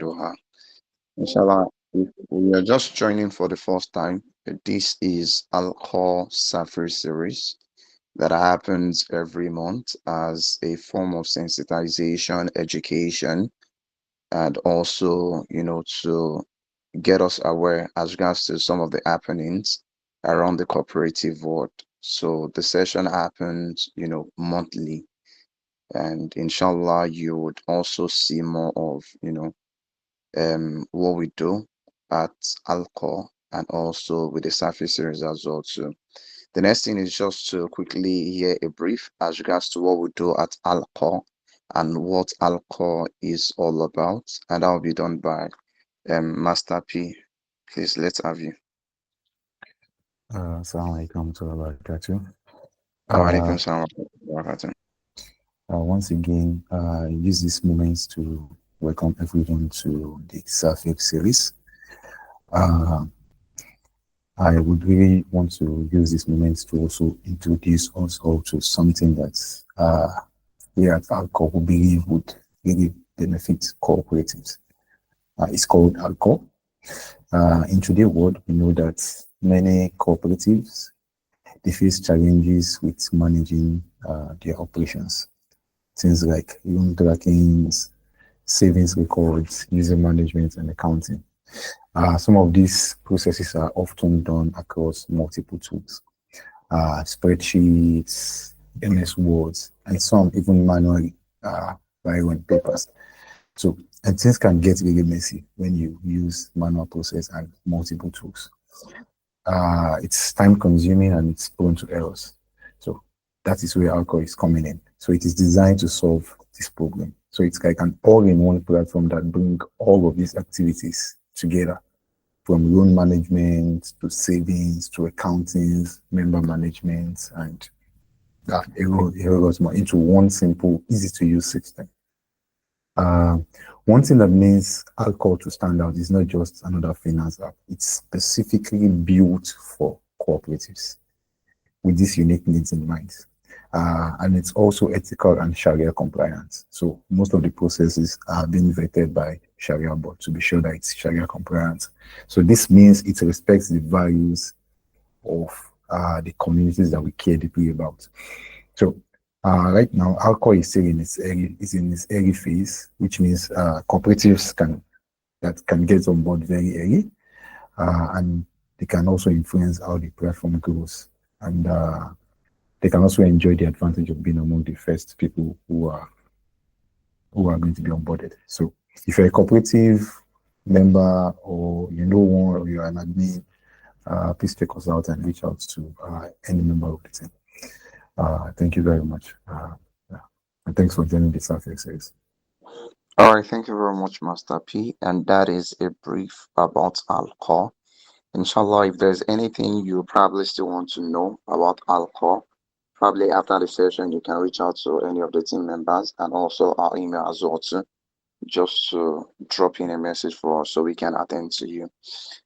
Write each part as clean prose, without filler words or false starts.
Doha. Inshallah, if we are just joining for the first time, this is Alcohol Safir series that happens every month as a form of sensitization, education, and also, to get us aware as regards to some of the happenings around the cooperative world. So the session happens, monthly, and inshallah, you would also see more of, what we do at Alcor and also with the surface series as well too. The next thing is just to quickly hear a brief as regards to what we do at Alcor and what Alcor is all about, and that will be done by Master P. Please, let's have you. Assalamu alaikum to barakatuh. Wa Uh, alaikum salam wa rahmatullahi. Once again, use this moment to welcome everyone to the Safir series. Uh, I would really want to use this moment to also introduce us all to something that we at Alcohol believe would really benefit cooperatives. It's called Alcohol. In today's world, we know that many cooperatives they face challenges with managing their operations. Things like loan tracking, savings records, user management, and accounting. Some of these processes are often done across multiple tools, spreadsheets, MS Words, and some even manually by on papers. So, and things can get really messy when you use manual process and multiple tools. It's time consuming and it's prone to errors. So that is where alcohol is coming in. So it is designed to solve this problem. So it's like an all-in-one platform that bring all of these activities together, from loan management to savings to accounting, member management, and more into one simple, easy to use system. Uh, One thing that means alcohol to stand out is not just another finance app. It's specifically built for cooperatives with these unique needs in mind. And it's also ethical and Sharia compliant. So most of the processes are being vetted by Sharia board to be sure that it's Sharia compliant. So this means it respects the values of the communities that we care deeply about. So right now, alcohol is still in its early phase, which means cooperatives can get on board very early, and they can also influence how the platform grows, and they can also enjoy the advantage of being among the first people who are going to be onboarded. So if you're a cooperative member or you know one or you're an admin, please check us out and reach out to any member of the team. Thank you very much. Yeah. And thanks for joining the South series. All right, thank you very much, Master P. And that is a brief about alcohol. Inshallah, if there's anything you probably still want to know about alcohol, probably after the session, you can reach out to any of the team members and also our email as well too, just to drop in a message for us so we can attend to you.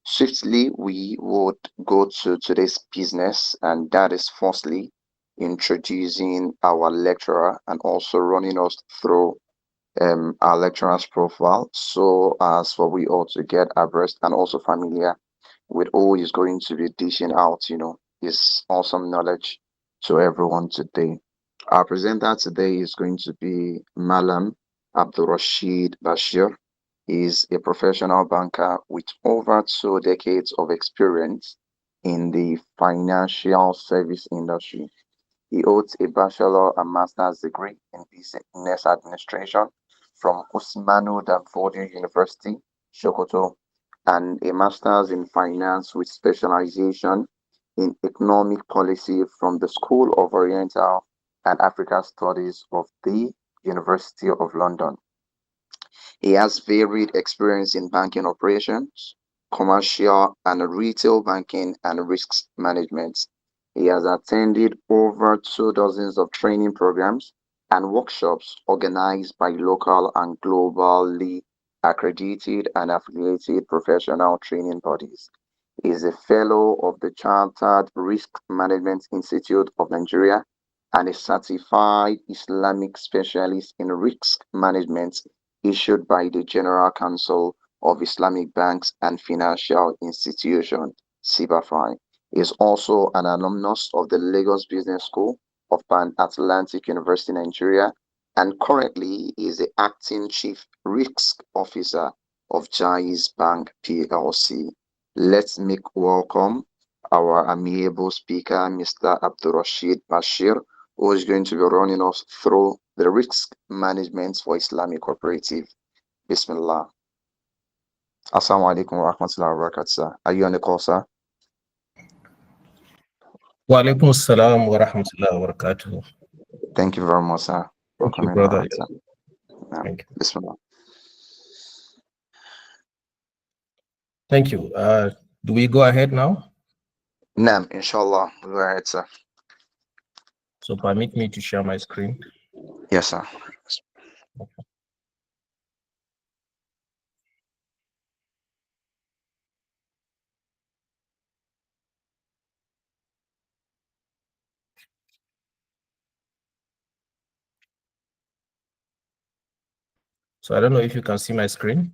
Swiftly, we would go to today's business, and that is firstly introducing our lecturer and also running us through our lecturer's profile so as for we all to get abreast and also familiar with who is going to be dishing out, his awesome knowledge to everyone today. Our presenter today is going to be Malam Abdul Rashid Bashir. He's a professional banker with over 2 decades of experience in the financial service industry. He holds a bachelor and master's degree in business administration from Usmanu Danfodio University, Sokoto, and a master's in finance with specialization in economic policy from the School of Oriental and African Studies of the University of London. He has varied experience in banking operations, commercial and retail banking, and risk management. He has attended over 2 dozens of training programs and workshops organized by local and globally accredited and affiliated professional training bodies. He is a fellow of the Chartered Risk Management Institute of Nigeria and a certified Islamic specialist in risk management issued by the General Council of Islamic Banks and Financial Institutions, CBAFI. Is also an alumnus of the Lagos Business School of Pan Atlantic University, Nigeria, and currently is the acting chief risk officer of Jais Bank PLC. Let's make welcome our amiable speaker, Mr. Abdurrashid Bashir, who is going to be running us through the risk management for Islamic Cooperative. Bismillah. Assalamu alaikum wa rahmatullahi wa barakatuh, sir. Are you on the call, sir? Wa alaikum assalam wa rahmatullahi wa barakatuh. Thank you very much, sir, for Thank you, coming brother. around, sir. Thank you. Bismillah. Thank you. Do we go ahead now? Naam, inshallah. Go ahead, sir. So permit me to share my screen. Yes, sir. Okay. So I don't know if you can see my screen.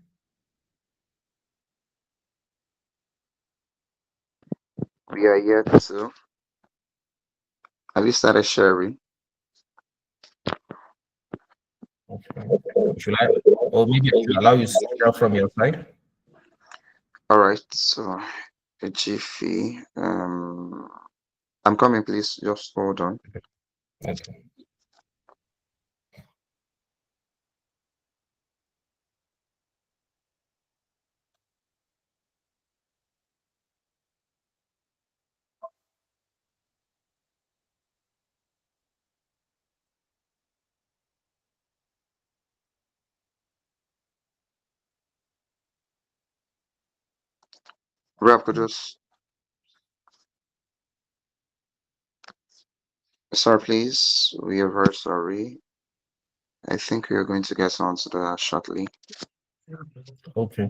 We are here to. Have you started sharing? Okay. Should I, or maybe I should allow you to share from your side? All right. So, a jiffy. I'm coming, please. Just hold on. Okay. Rap, could just. Sir, please. We are very sorry. I think we are going to get onto that shortly. Okay.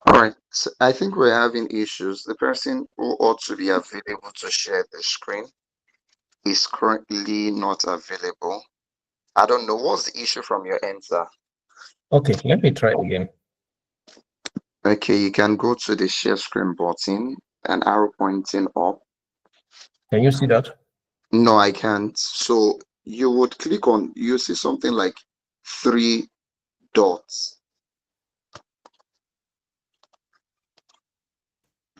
All right. So I think we're having issues. The person who ought to be available to share the screen is currently not available. I don't know. What's the issue from your end, sir? Okay, let me try again. Okay, you can go to the share screen button and arrow pointing up. Can you see that? No, I can't. So you would click on, you see something like three dots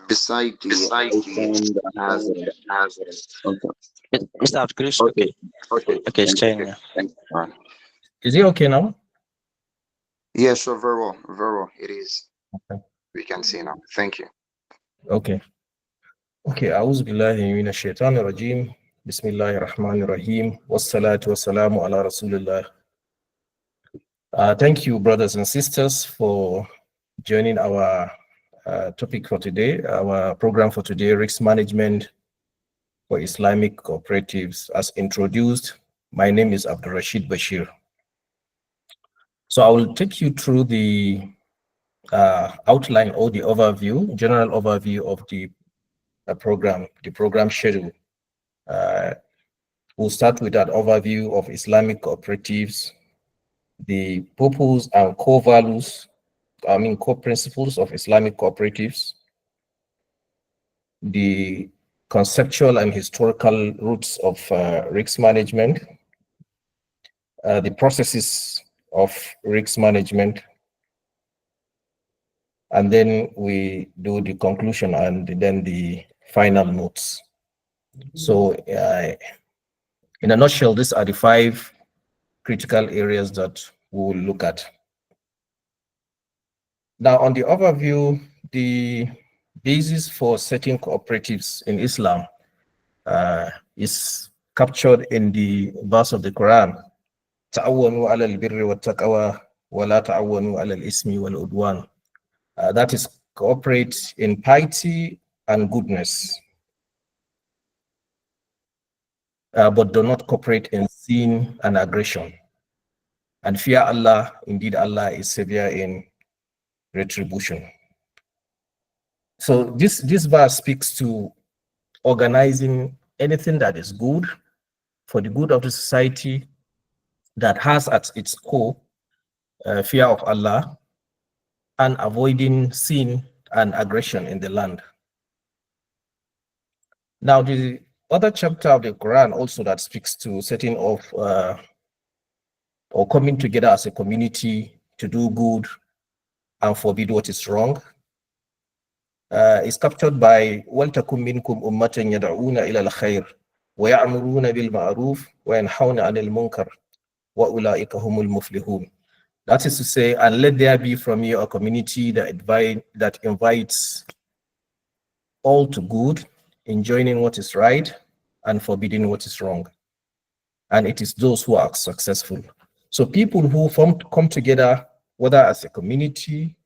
beside the icon that has okay. Mr. Abdulkarim, Okay. okay. Okay. Okay, it's Thank changing you. now. Thank you. All right. Is it okay now? Yeah, sure, very well, very well. It is. Okay. We can see now. Thank you. Okay. Okay. أعوذ بالله من الشيطان الرجيم. بسم الله الرحمن الرحيم. والصلاة والسلام على رسول الله. Thank you, brothers and sisters, for joining our topic for today, our program for today, risk management for Islamic cooperatives. As introduced, my name is Abdul Rashid Bashir. So I will take you through the outline or the overview, general overview of the program schedule. We'll start with an overview of Islamic cooperatives, the purpose and core values, core principles of Islamic cooperatives, the conceptual and historical roots of risk management, the processes of risk management, and then we do the conclusion and then the final notes. So in a nutshell, these are the 5 critical areas that we will look at. Now, on the overview, the basis for setting cooperatives in Islam is captured in the verse of the Quran. تعاونوا على البر والتقوى ولا تعاونوا على الإثم والعدوان. That is, cooperate in piety and goodness, but do not cooperate in sin and aggression. And fear Allah, indeed Allah is severe in retribution. So this verse speaks to organizing anything that is good for the good of the society, that has at its core fear of Allah and avoiding sin and aggression in the land. Now, the other chapter of the Quran also that speaks to setting off or coming together as a community to do good and forbid what is wrong is captured by وَلْتَكُمْ مِنْكُمْ أُمَّةً يَدْعُونَ إِلَى الْخَيْرِ وَيَأْمُرُونَ بِالْمَعْرُوفِ وَيَنْهَوْنَ عَنِ الْمُنْكَرِ وَأُولَٰئِكَ هُمُ الْمُفْلِحُونَ. That is to say, and let there be from you a community that invites all to good, enjoining what is right and forbidding what is wrong. And it is those who are successful. So people who come together, whether as a community,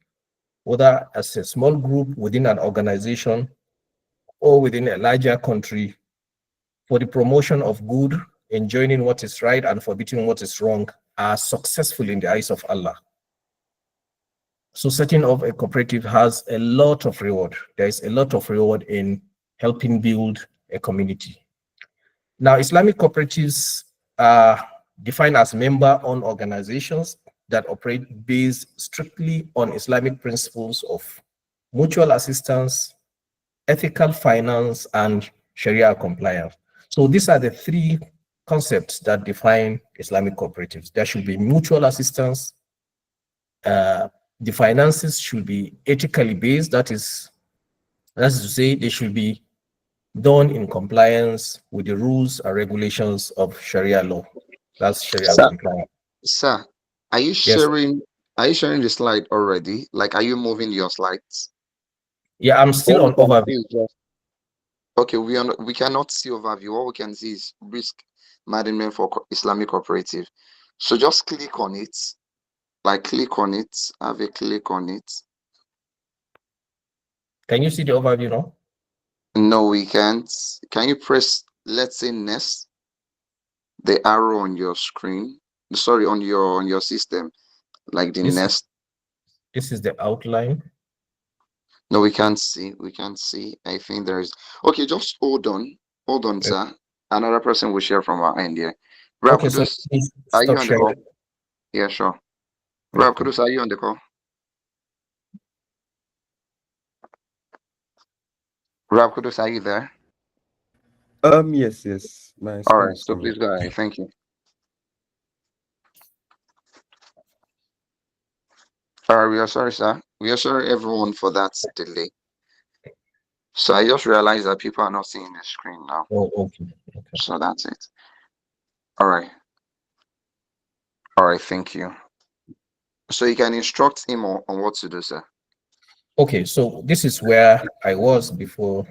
whether as a small group within an organization or within a larger country, for the promotion of good, enjoining what is right and forbidding what is wrong, are successful in the eyes of Allah. So setting up a cooperative has a lot of reward. There is a lot of reward in helping build a community. Now, Islamic cooperatives are defined as member-owned organizations that operate based strictly on Islamic principles of mutual assistance, ethical finance, and Sharia compliance. So these are the 3 concepts that define Islamic cooperatives. There should be mutual assistance. The finances should be ethically based. That is to say, they should be done in compliance with the rules and regulations of Sharia law. That's Sharia Sir, compliance. sir, are you Yes. sharing? Are you sharing the slide already? Like, are you moving your slides? Yeah, I'm What still we on can see overview. is just okay. We cannot see overview. What we can see is risk management for Islamic cooperative. So just click on it. Like, click on it. Have a click on it. Can you see the overview now? No, we can't. Can you press, let's say, next, the arrow on your screen? Sorry, on your system, like the This next. this is the outline. No, we can't see. We can't see. I think there is. Okay, just hold on. Hold on, sir. Another person will share from our end here. Rab Okay, so Kudus, please are you stop on the call? sharing. Yeah, sure. Rab Okay. Kudus, are you on the call? Rab Kudus, are you there? Yes, yes. My All screen right, is so coming. please go ahead. Thank you. All right, we are sorry, sir. We are sorry, everyone, for that delay. So I just realized that people are not seeing the screen now. Oh, okay. So that's it. All right. All right, thank you. So you can instruct him on what to do, sir. Okay, so this is where I was before.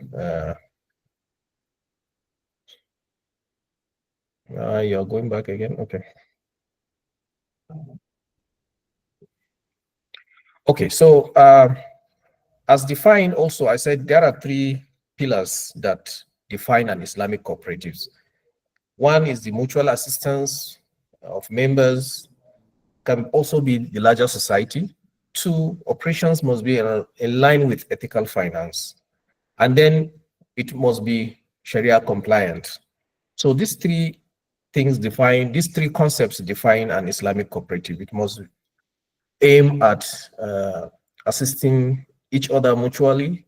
You're going back again. Okay. Okay, so as defined also, I said there are three pillars that define an Islamic cooperatives. One is the mutual assistance of members, can also be the larger society. Two, operations must be in line with ethical finance. And then it must be Sharia compliant. So these three concepts define an Islamic cooperative. It must aim at assisting each other mutually,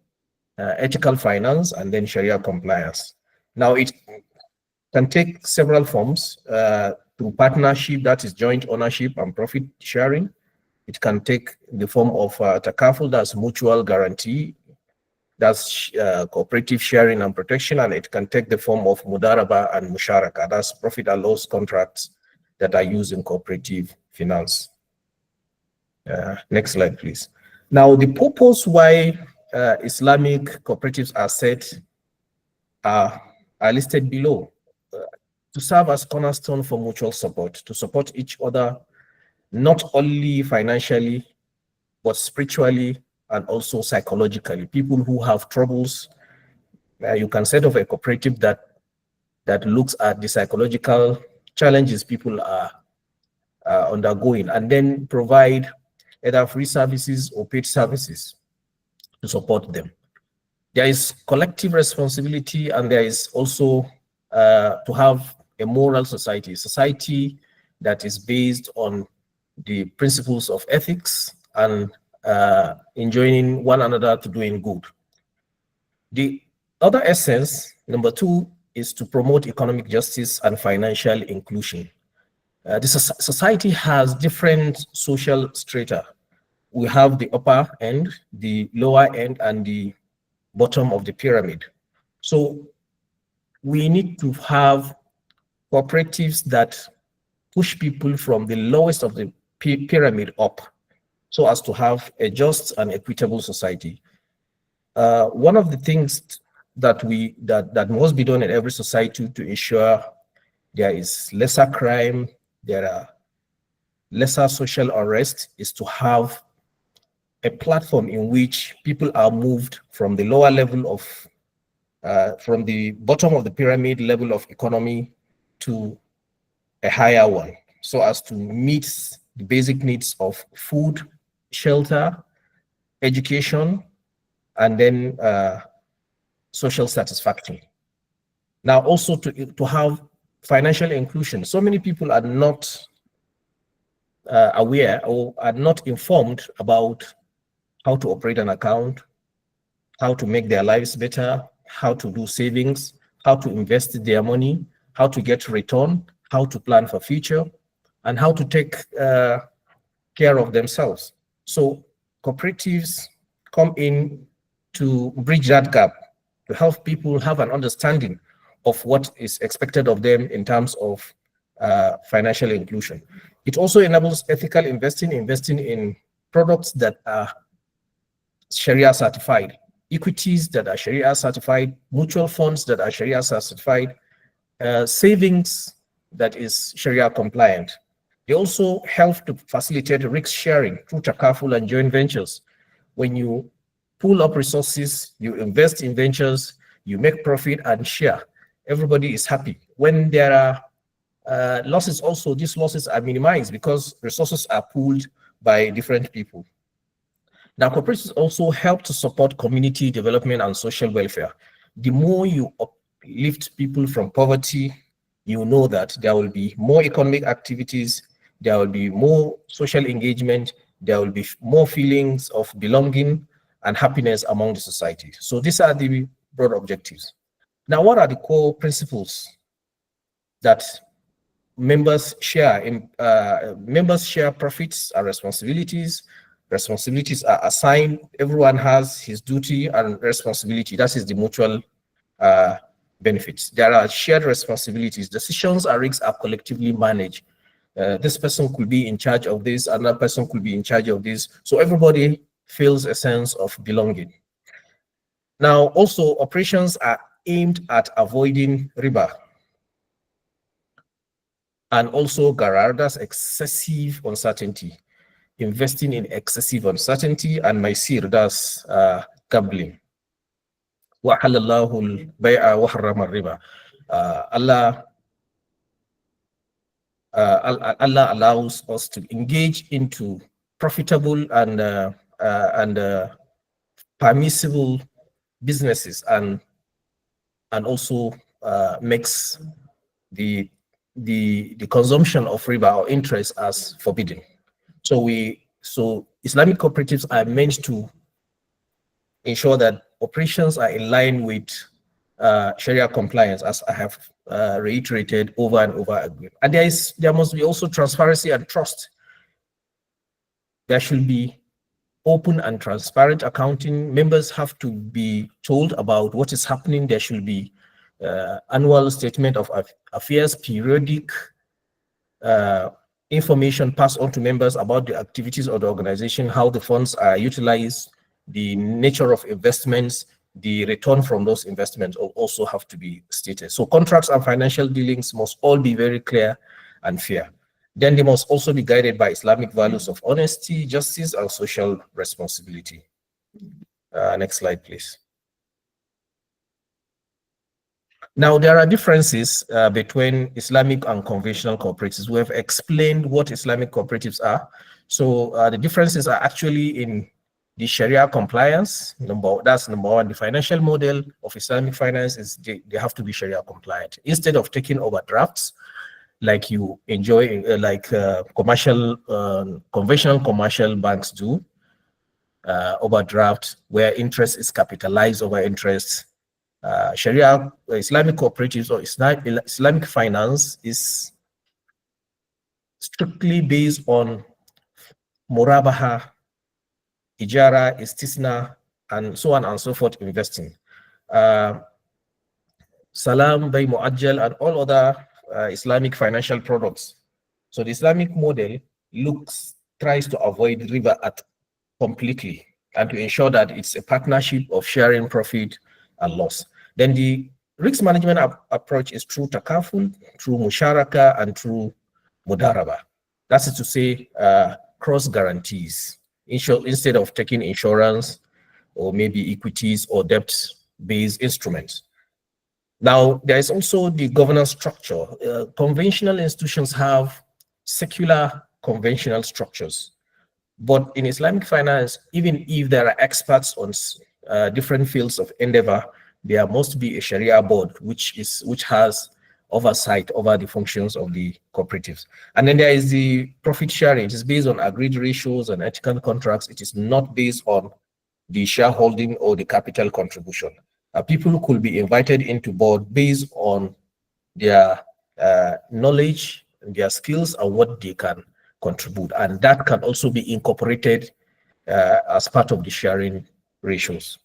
ethical finance, and then Sharia compliance. Now, it can take several forms through partnership, that is joint ownership and profit sharing. It can take the form of takaful, that's mutual guarantee, that's cooperative sharing and protection, and it can take the form of mudaraba and musharaka, that's profit and loss contracts that are used in cooperative finance. Next slide, please. Now, the purpose why Islamic cooperatives are set are listed below. To serve as cornerstone for mutual support, to support each other, not only financially, but spiritually and also psychologically. People who have troubles, you can set up a cooperative that looks at the psychological challenges people are undergoing, and then provide either free services or paid services to support them. There is collective responsibility, and there is also to have a moral society that is based on the principles of ethics and enjoining one another to doing good. The other essence, number two, is to promote economic justice and financial inclusion. The society has different social strata. We have the upper end, the lower end, and the bottom of the pyramid. So we need to have cooperatives that push people from the lowest of the pyramid up, so as to have a just and equitable society. One of the things that must be done in every society to ensure there is lesser crime, there are lesser social unrest, is to have a platform in which people are moved from the lower level of, from the bottom of the pyramid level of economy to a higher one, so as to meet the basic needs of food, shelter, education, and then social satisfaction. Now, also to have financial inclusion. So many people are not aware or are not informed about how to operate an account, how to make their lives better, how to do savings, how to invest their money, how to get return, how to plan for future, and how to take care of themselves. So cooperatives come in to bridge that gap, to help people have an understanding of what is expected of them in terms of financial inclusion. It also enables ethical investing in products that are Sharia certified, equities that are Sharia certified, mutual funds that are Sharia certified, savings that is Sharia compliant. They also help to facilitate risk sharing through takaful and joint ventures. When you pull up resources, you invest in ventures, you make profit and share. Everybody is happy. When there are losses also, these losses are minimized because resources are pooled by different people. Now, cooperatives also help to support community development and social welfare. The more you uplift people from poverty, you know that there will be more economic activities, there will be more social engagement, there will be more feelings of belonging and happiness among the society. So these are the broad objectives. Now, what are the core principles that members share? Members share profits and responsibilities. Responsibilities are assigned. Everyone has his duty and responsibility. That is the mutual benefits. There are shared responsibilities. Decisions and risks are collectively managed. This person could be in charge of this, another person could be in charge of this. So everybody feels a sense of belonging. Now, also operations are aimed at avoiding riba and also garar, that's excessive uncertainty, investing in excessive uncertainty, and maisir, that's gambling. وَحَلَّ اللَّهُ الْبَيْعَ وَحَرَّمَ الرِّبَى. Allah allows us to engage into profitable and permissible businesses, and also makes the consumption of riba or interest as forbidden. So Islamic cooperatives are meant to ensure that operations are in line with Sharia compliance, as I have reiterated over and over again. And there must be also transparency and trust. There should be open and transparent accounting. Members have to be told about what is happening. There should be annual statement of affairs, periodic information passed on to members about the activities of the organization, how the funds are utilized, the nature of investments, the return from those investments also have to be stated. So contracts and financial dealings must all be very clear and fair. Then they must also be guided by Islamic values of honesty, justice, and social responsibility. Next slide, please. Now, there are differences between Islamic and conventional cooperatives. We have explained what Islamic cooperatives are. So the differences are actually in the Sharia compliance. That's number one. The financial model of Islamic finance is they have to be Sharia compliant. Instead of taking overdrafts, like you enjoy, like conventional commercial banks do, overdraft where interest is capitalized over interest. Sharia Islamic cooperatives or Islamic finance is strictly based on murabaha, ijara, istisna, and so on and so forth investing. Salam, bay muajjal, and all other Islamic financial products. So the Islamic model tries to avoid riba completely, and to ensure that it's a partnership of sharing profit and loss. Then the risk management approach is through takaful, through musharaka, and through mudaraba. That's to say, cross guarantees. Instead of taking insurance or maybe equities or debt-based instruments. Now, there is also the governance structure. Conventional institutions have secular conventional structures. But in Islamic finance, even if there are experts on different fields of endeavor, there must be a Sharia board which has oversight over the functions of the cooperatives. And then there is the profit sharing. It is based on agreed ratios and ethical contracts. It is not based on the shareholding or the capital contribution. People could be invited into board based on their knowledge, their skills, and what they can contribute. And that can also be incorporated as part of the sharing ratios.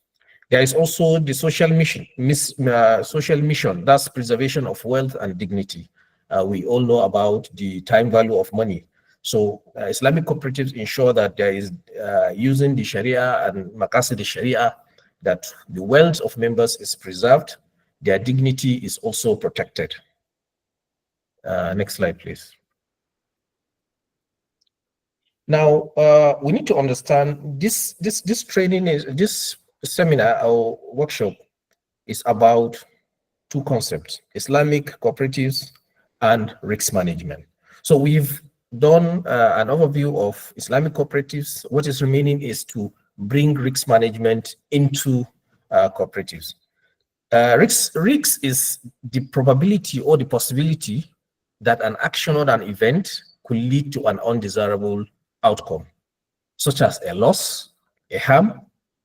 There is also the social mission, that's preservation of wealth and dignity. We all know about the time value of money. So Islamic cooperatives ensure that there is using the Sharia and Maqasid Sharia, that the wealth of members is preserved, their dignity is also protected. Next slide, please. Now, we need to understand this training is, this seminar or workshop is about two concepts: Islamic cooperatives and risk management. So we've done an overview of Islamic cooperatives. What is remaining is to bring risk management into cooperatives. Risk is the probability or the possibility that an action or an event could lead to an undesirable outcome, such as a loss, a harm,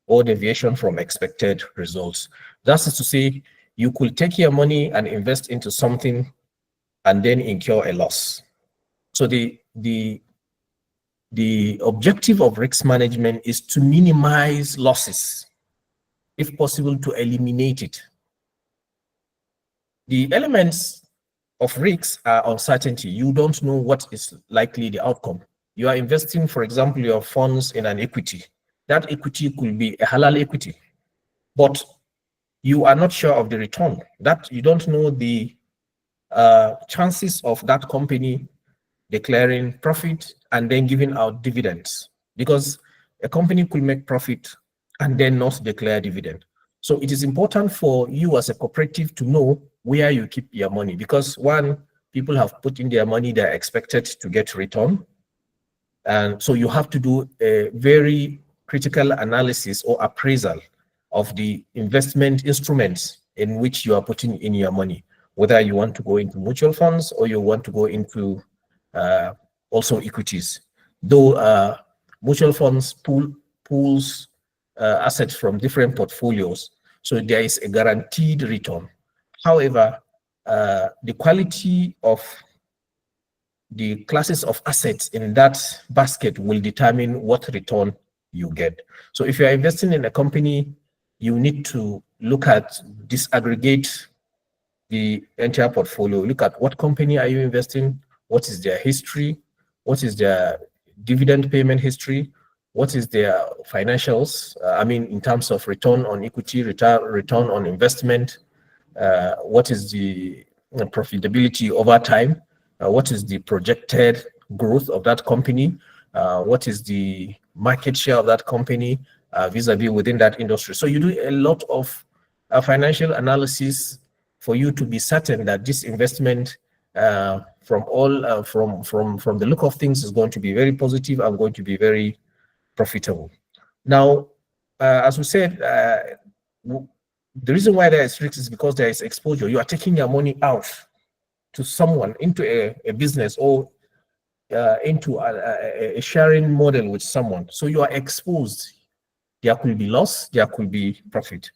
or deviation from expected results. That is to say, you could take your money and invest into something and then incur a loss. So the objective of risk management is to minimize losses, if possible, to eliminate it. The elements of risks are uncertainty. You don't know what is likely the outcome. You are investing, for example, your funds in an equity. That equity could be a halal equity, but you are not sure of the return. That you don't know the chances of that company declaring profit and then giving out dividends, because a company could make profit and then not declare dividend. So it is important for you as a cooperative to know where you keep your money, because one, people have put in their money, they're expected to get return. And so you have to do a very critical analysis or appraisal of the investment instruments in which you are putting in your money, whether you want to go into mutual funds or you want to go into uh, also equities. Though mutual funds pools assets from different portfolios, so there is a guaranteed return. However, the quality of the classes of assets in that basket will determine what return you get. So if you're investing in a company, you need to look at, disaggregate the entire portfolio. Look at what company are you investing, what is their history, what is their dividend payment history, what is their financials, I mean, in terms of return on equity, return on investment, what is the profitability over time, what is the projected growth of that company, what is the market share of that company vis-a-vis within that industry. So you do a lot of financial analysis for you to be certain that this investment from the look of things is going to be very positive and going to be very profitable. Now, as we said, the reason why there is risk is because there is exposure. You are taking your money out to someone, into a business, or into a sharing model with someone. So you are exposed. There could be loss, there could be profit.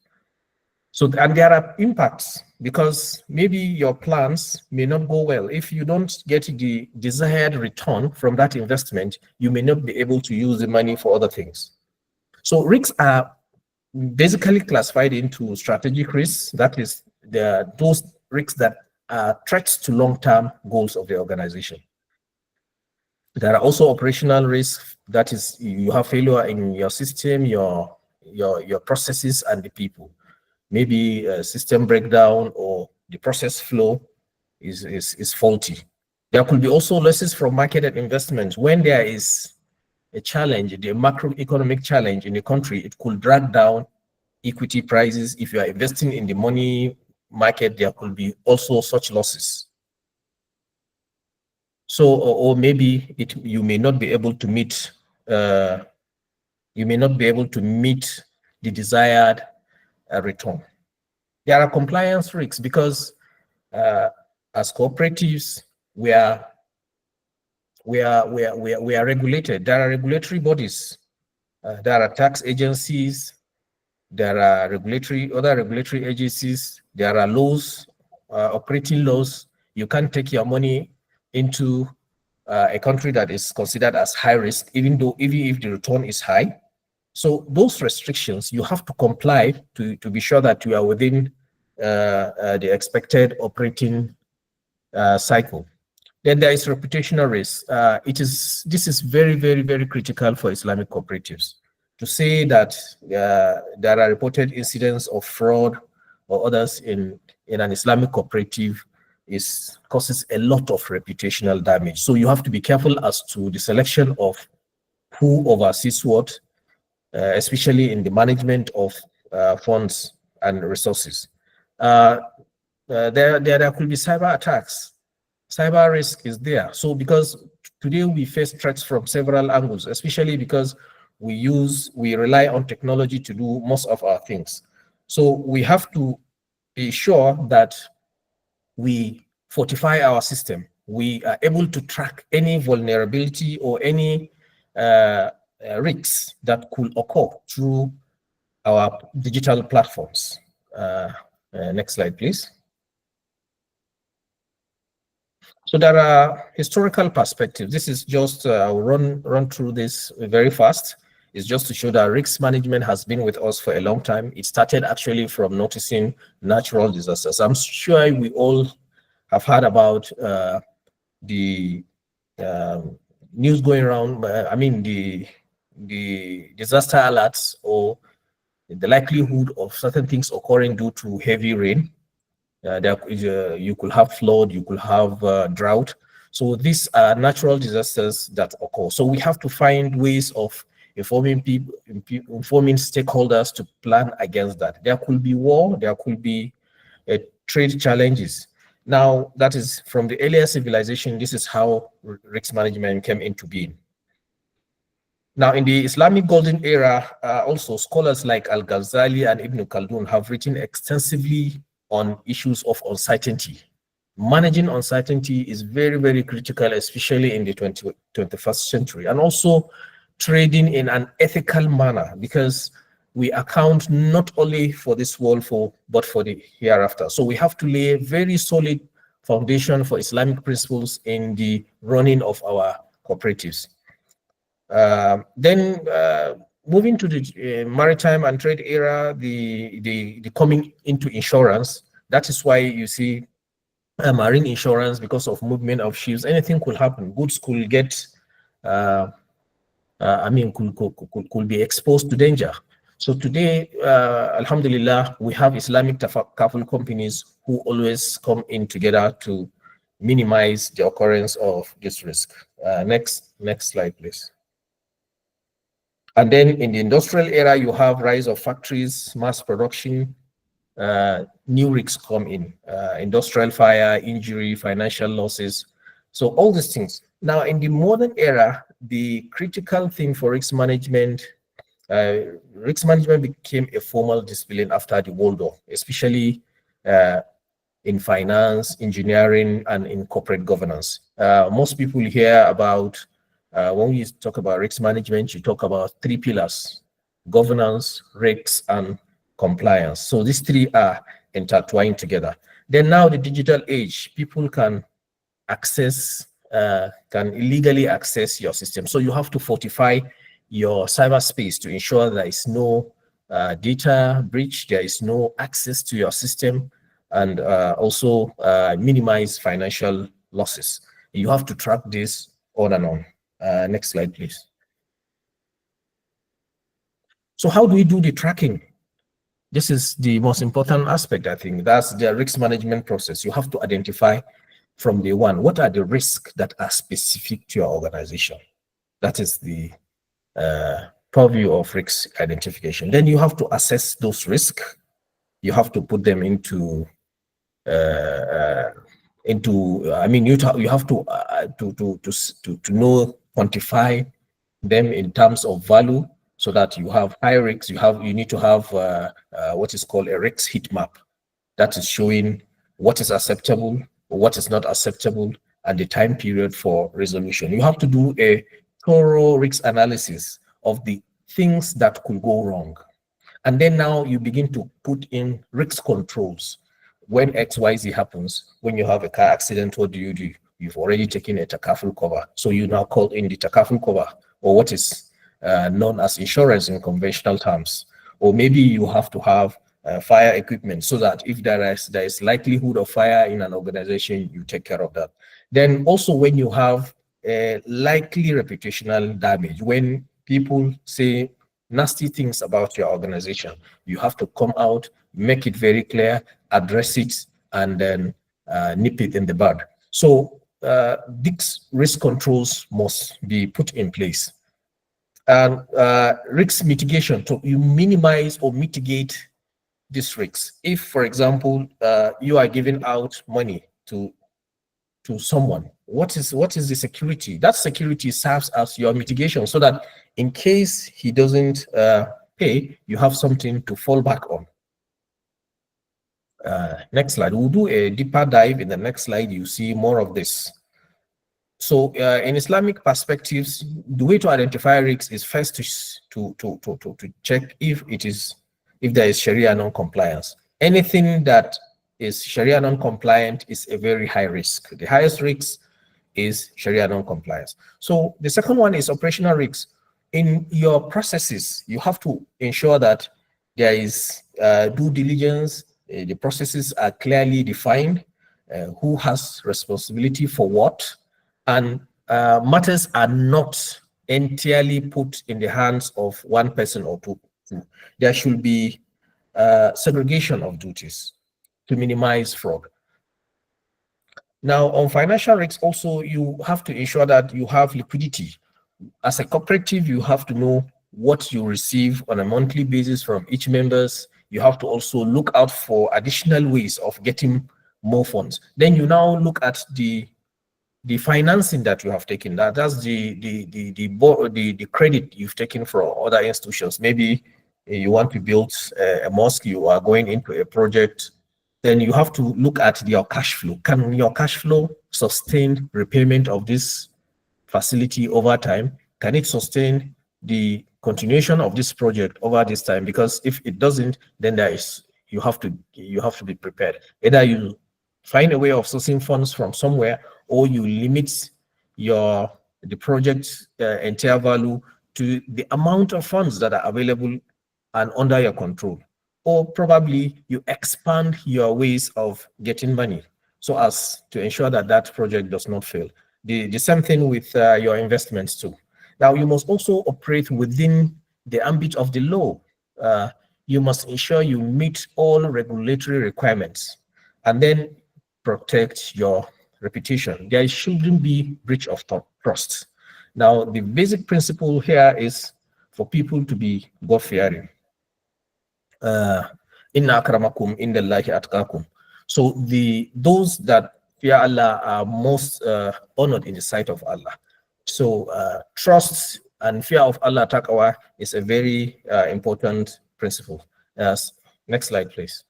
So, and there are impacts, because maybe your plans may not go well. If you don't get the desired return from that investment, you may not be able to use the money for other things. So risks are basically classified into strategic risks. That is, those risks that are threats to long-term goals of the organization. There are also operational risks. That is, you have failure in your system, your processes, and the people. Maybe a system breakdown or the process flow is faulty. There could be also losses from marketed investments. When there is a challenge, the macroeconomic challenge in the country, it could drag down equity prices. If you are investing in the money market, there could be also such losses. So, or maybe you may not be able to meet the desired return. There are compliance risks, because as cooperatives, we are regulated. There are regulatory bodies. There are tax agencies. There are other regulatory agencies. There are laws, operating laws. You can't take your money into a country that is considered as high risk, even if the return is high. So those restrictions, you have to comply to be sure that you are within the expected operating cycle. Then there is reputational risk. This is very, very, very critical for Islamic cooperatives. To say that there are reported incidents of fraud or others in an Islamic cooperative causes a lot of reputational damage. So you have to be careful as to the selection of who oversees what, especially in the management of funds and resources. There could be cyber attacks. Cyber risk is there. So because today we face threats from several angles, especially because we rely on technology to do most of our things. So we have to be sure that we fortify our system. We are able to track any vulnerability or any risks that could occur through our digital platforms. Next slide, please. So there are historical perspectives. This is just, I'll run through this very fast. It's just to show that risk management has been with us for a long time. It started actually from noticing natural disasters. I'm sure we all have heard about the news going around. I mean, the disaster alerts or the likelihood of certain things occurring due to heavy rain. You could have flood, you could have drought. So these are natural disasters that occur. So we have to find ways of informing people, informing stakeholders to plan against that. There could be war, there could be trade challenges. Now, that is from the earlier civilization, this is how risk management came into being. Now, in the Islamic Golden Era, also scholars like Al-Ghazali and Ibn Khaldun have written extensively on issues of uncertainty. Managing uncertainty is very, very critical, especially in the 21st century, and also trading in an ethical manner, because we account not only for this world, but for the hereafter. So we have to lay a very solid foundation for Islamic principles in the running of our cooperatives. Then moving to the maritime and trade era, the coming into insurance. That is why you see marine insurance, because of movement of ships. Anything could happen. Goods could get, could be exposed to danger. So today, Alhamdulillah, we have Islamic kafil companies who always come in together to minimize the occurrence of this risk. Next slide, please. And then in the industrial era, you have rise of factories, mass production, new risks come in, industrial fire, injury, financial losses. So all these things. Now, in the modern era, the critical thing for risk management became a formal discipline after the World War, especially in finance, engineering, and in corporate governance. Most people hear about, when we talk about risk management, you talk about three pillars: governance, risks, and compliance. So these three are intertwined together. Then now the digital age, people can illegally access your system. So you have to fortify your cyberspace to ensure there is no data breach, there is no access to your system, and also minimize financial losses. You have to track this on and on. Next slide, please. So how do we do the tracking? This is the most important aspect, I think. That's the risk management process. You have to identify from day one, what are the risks that are specific to your organization? That is the purview of risk identification. Then you have to assess those risks. You have to put them you have to know, quantify them in terms of value, so that you have high risks. You need to have what is called a risk heat map, that is showing what is acceptable, what is not acceptable, and the time period for resolution. You have to do a thorough risk analysis of the things that could go wrong. And then now you begin to put in risk controls. When XYZ happens, when you have a car accident, what do? You've already taken a takaful cover. So you now call in the takaful cover, or what is known as insurance in conventional terms. Or maybe you have to have fire equipment, so that if there is likelihood of fire in an organization, you take care of that. Then also, when you have likely reputational damage, when people say nasty things about your organization, you have to come out, make it very clear, address it, and then nip it in the bud. So these risk controls must be put in place. And risk mitigation, to you minimize or mitigate these risks. If, for example, you are giving out money to someone, what is the security? That security serves as your mitigation, so that in case he doesn't pay, you have something to fall back on. Next slide. We'll do a deeper dive in the next slide. You see more of this. So in Islamic perspectives, the way to identify risks is first to check if there is Sharia non-compliance. Anything that is Sharia non-compliant is a very high risk. The highest risk is Sharia non-compliance. So the second one is operational risks. In your processes, you have to ensure that there is due diligence, the processes are clearly defined, who has responsibility for what, and matters are not entirely put in the hands of one person or two. There should be segregation of duties to minimize fraud. Now, on financial risks, also, you have to ensure that you have liquidity. As a cooperative, you have to know what you receive on a monthly basis from each members. You have to also look out for additional ways of getting more funds. Then you now look at the financing that you have taken. That's the credit you've taken from other institutions. Maybe you want to build a mosque, you are going into a project, then you have to look at your cash flow. Can your cash flow sustain repayment of this facility over time? Can it sustain the continuation of this project over this time? Because if it doesn't, then you have to be prepared. Either you find a way of sourcing funds from somewhere, or you limit the project entire value to the amount of funds that are available and under your control. Or probably you expand your ways of getting money so as to ensure that that project does not fail. The same thing with your investments too. Now, you must also operate within the ambit of the law. You must ensure you meet all regulatory requirements and then protect your reputation. There shouldn't be breach of trust. Now, the basic principle here is for people to be God-fearing. Inna akramakum indallahi atqakum. So those that fear Allah are most honored in the sight of Allah. So trust and fear of Allah, taqwa, is a very important principle. Next slide, please.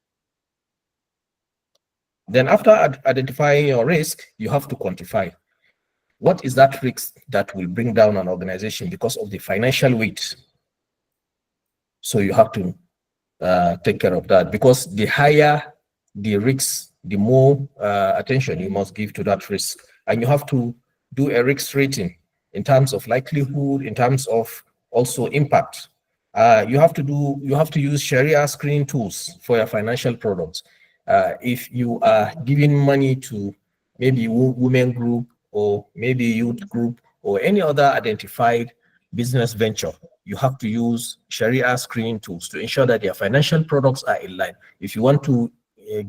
Then after identifying your risk, you have to quantify. What is that risk that will bring down an organization because of the financial weight? So you have to take care of that, because the higher the risks, the more attention you must give to that risk. And you have to do a risk rating in terms of likelihood, in terms of also impact. You have to use Sharia screening tools for your financial products. If you are giving money to maybe women group or maybe youth group or any other identified business venture, you have to use Sharia screening tools to ensure that their financial products are in line. If you want to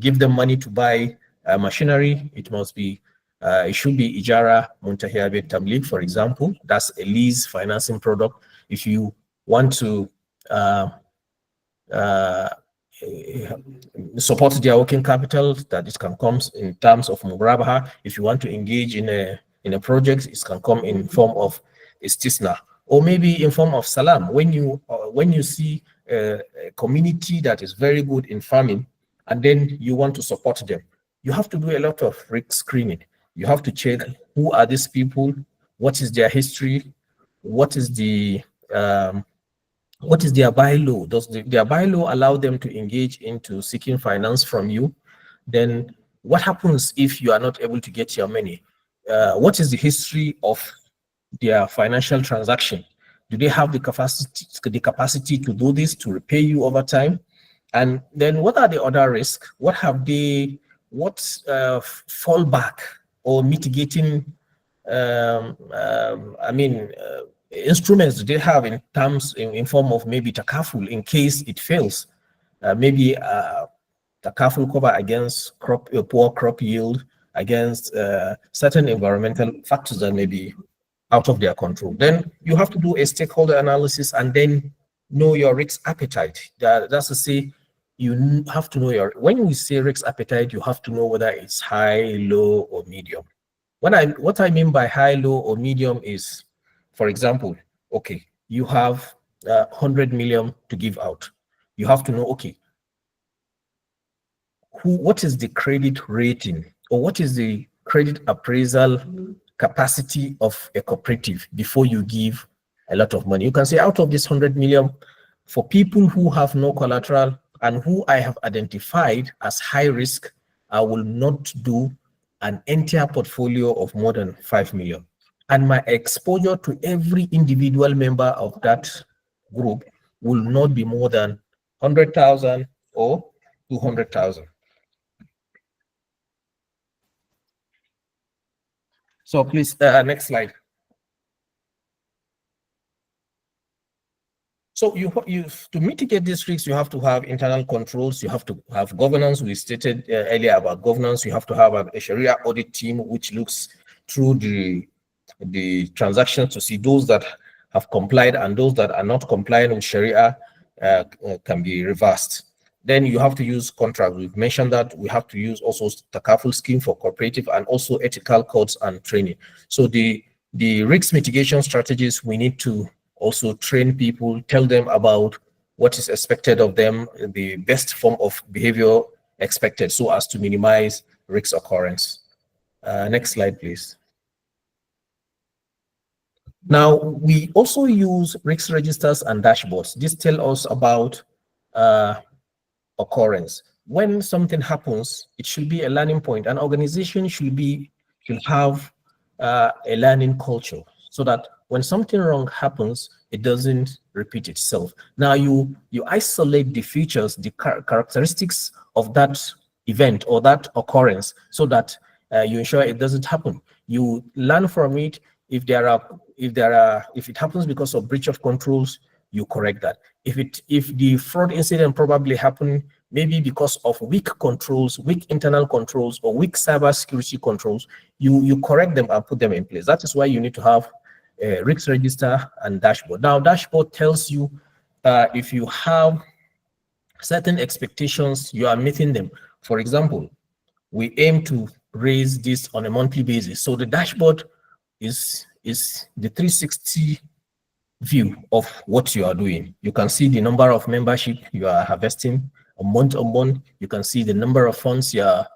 give them money to buy machinery, it should be Ijara Muntahia Bit Tamlik, for example. That's a lease financing product. If you want to support their working capital, that it can come in terms of Murabaha. If you want to engage in a project, it can come in form of istisna, or maybe in form of salam. When you see a community that is very good in farming, and then you want to support them, you have to do a lot of risk screening. You have to check who are these people, what is their history, what is their bylaw? Does their bylaw allow them to engage into seeking finance from you? Then what happens if you are not able to get your money? What is the history of their financial transaction? Do they have the capacity to do this, to repay you over time? And then what are the other risks? What fallback or mitigating instruments do they have in form of maybe takaful in case it fails? Maybe takaful cover against poor crop yield, against certain environmental factors that may be out of their control. Then you have to do a stakeholder analysis and then know your risk appetite. That's to say, you have to know when we say risk appetite, you have to know whether it's high, low, or medium. What I mean by high, low, or medium is, for example, okay, you have 100 million to give out. You have to know, okay, what is the credit rating, or what is the credit appraisal capacity of a cooperative before you give a lot of money. You can say, out of this 100 million, for people who have no collateral and who I have identified as high risk, I will not do an entire portfolio of more than 5 million. And my exposure to every individual member of that group will not be more than 100,000 or 200,000. So please, next slide. So you to mitigate these risks, you have to have internal controls. You have to have governance. We stated earlier about governance. You have to have a Sharia audit team which looks through the transactions to see those that have complied and those that are not compliant with Sharia can be reversed. Then you have to use contracts. We've mentioned that we have to use also takaful scheme for cooperative and also ethical codes and training. So the risk mitigation strategies, we need to also train people, tell them about what is expected of them, the best form of behavior expected so as to minimize risk occurrence. Next slide, please. Now, we also use risk registers and dashboards. This tells us about occurrence. When something happens, it should be a learning point. An organization should have a learning culture so that when something wrong happens, it doesn't repeat itself. Now you isolate the features, the characteristics of that event or that occurrence so that you ensure it doesn't happen. You learn from it. If it happens because of breach of controls, you correct that. If the fraud incident probably happened maybe because of weak controls, weak internal controls, or weak cyber security controls, you correct them and put them in place. That is why you need to have a risk register and dashboard. Now, dashboard tells you if you have certain expectations, you are meeting them. For example, we aim to raise this on a monthly basis. So the dashboard is the 360 view of what you are doing. You can see the number of membership you are harvesting month on month. You can see the number of funds you are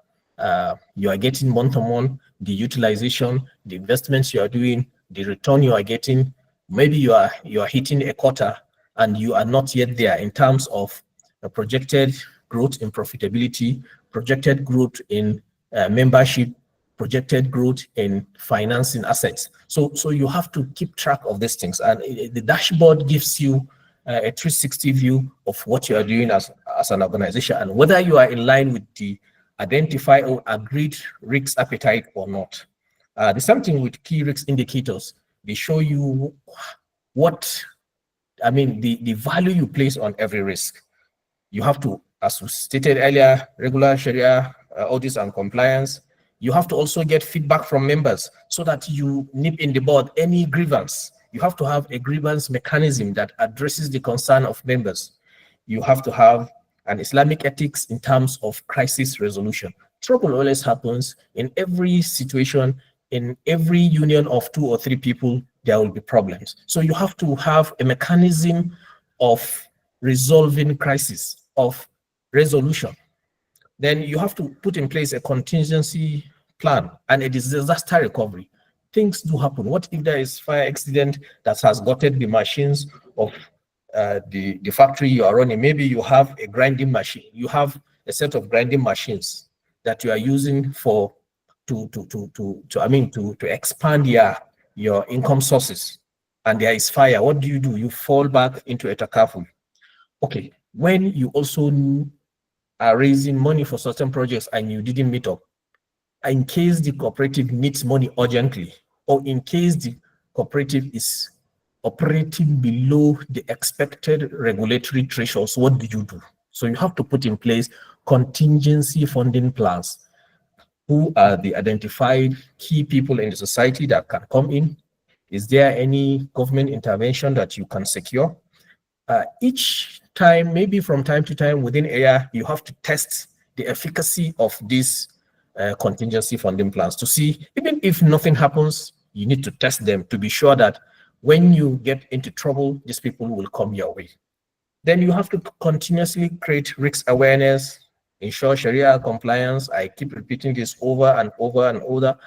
getting month on month, the utilization, the investments you are doing, the return you are getting. Maybe you are hitting a quarter and you are not yet there in terms of projected growth in profitability, projected growth in membership, projected growth in financing assets. So you have to keep track of these things, and the dashboard gives you a 360 view of what you are doing as an organization and whether you are in line with the identified or agreed risk appetite or not. The same thing with key risk indicators. They show you the value you place on every risk. You have to, as we stated earlier, regular Sharia audits and compliance. You have to also get feedback from members so that you nip in the bud any grievance. You have to have a grievance mechanism that addresses the concern of members. You have to have an Islamic ethics in terms of crisis resolution. Trouble always happens in every situation, in every union of 2 or 3 people, there will be problems. So you have to have a mechanism of resolving crisis, of resolution. Then you have to put in place a contingency plan and a disaster recovery. Things do happen. What if there is fire accident that has gutted the machines of the factory you are running? Maybe you have a grinding machine. You have a set of grinding machines that you are using to expand your income sources, and there is fire. What do? You fall back into a takaful. Okay, when you also are raising money for certain projects and you didn't meet up, in case the cooperative needs money urgently, or in case the cooperative is operating below the expected regulatory thresholds, what do you do? So you have to put in place contingency funding plans. Who are the identified key people in the society that can come in? Is there any government intervention that you can secure? Each time, maybe from time to time within a year, you have to test the efficacy of these contingency funding plans to see, even if nothing happens, you need to test them to be sure that when you get into trouble, these people will come your way. Then you have to continuously create risk awareness, ensure Sharia compliance. I keep repeating this over and over and over,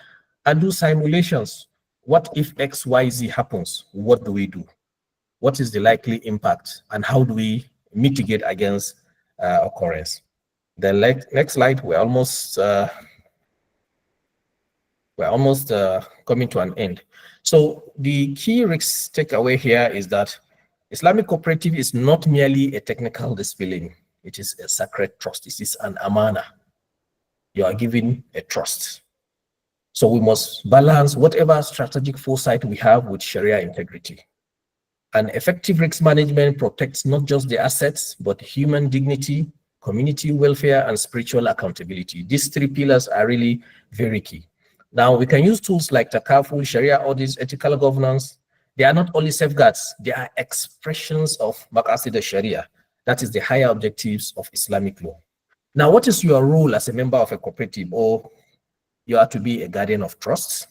and do simulations. What if XYZ happens? What do we do? What is the likely impact, and how do we mitigate against occurrence? The next slide, we're almost coming to an end. So the key risk takeaway here is that Islamic cooperative is not merely a technical discipline. It is a sacred trust. This is an amana. You are given a trust. So we must balance whatever strategic foresight we have with Sharia integrity. And effective risk management protects not just the assets, but human dignity, community welfare, and spiritual accountability. These three pillars are really very key. Now, we can use tools like Takaful, Sharia audits, ethical governance. They are not only safeguards, they are expressions of Maqasid al-Sharia. That is the higher objectives of Islamic law. Now, what is your role as a member of a cooperative? Or you are to be a guardian of trust.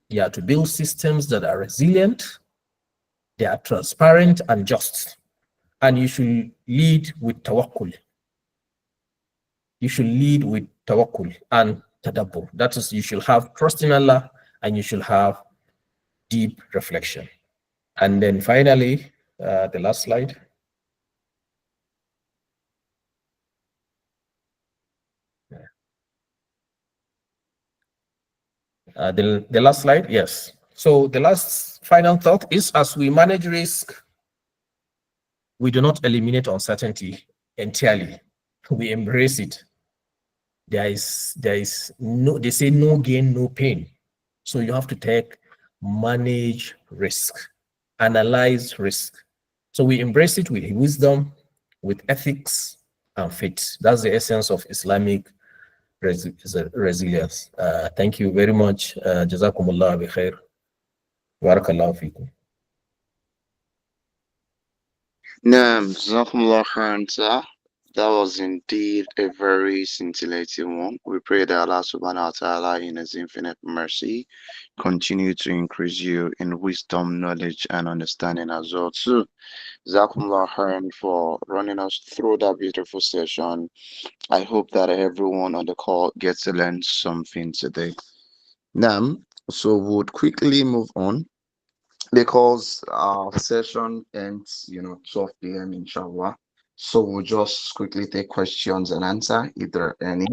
You are to build systems that are resilient, they are transparent and just. And you should lead with tawakkul. You should lead with tawakkul and tadabbur. That is, you should have trust in Allah and you should have deep reflection. And then finally, the last slide. The last slide, yes. So the last final thought is, as we manage risk, we do not eliminate uncertainty entirely. We embrace it. There is no, they say no gain, no pain. So you have to manage risk, analyze risk. So we embrace it with wisdom, with ethics and faith. That's the essence of Islamic resilience. Thank you very much. Jazakumullah bi khair. Barakallahu fikum. Naam, Jazakumullah khairan, sir. That was indeed a very scintillating one. We pray that Allah subhanahu wa ta'ala in his infinite mercy continue to increase you in wisdom, knowledge, and understanding as well too. Jazakumullah khairan for running us through that beautiful session. I hope that everyone on the call gets to learn something today. Now, so we'll quickly move on because our session ends, 12 p.m. inshallah. So we'll just quickly take questions and answer if there are any.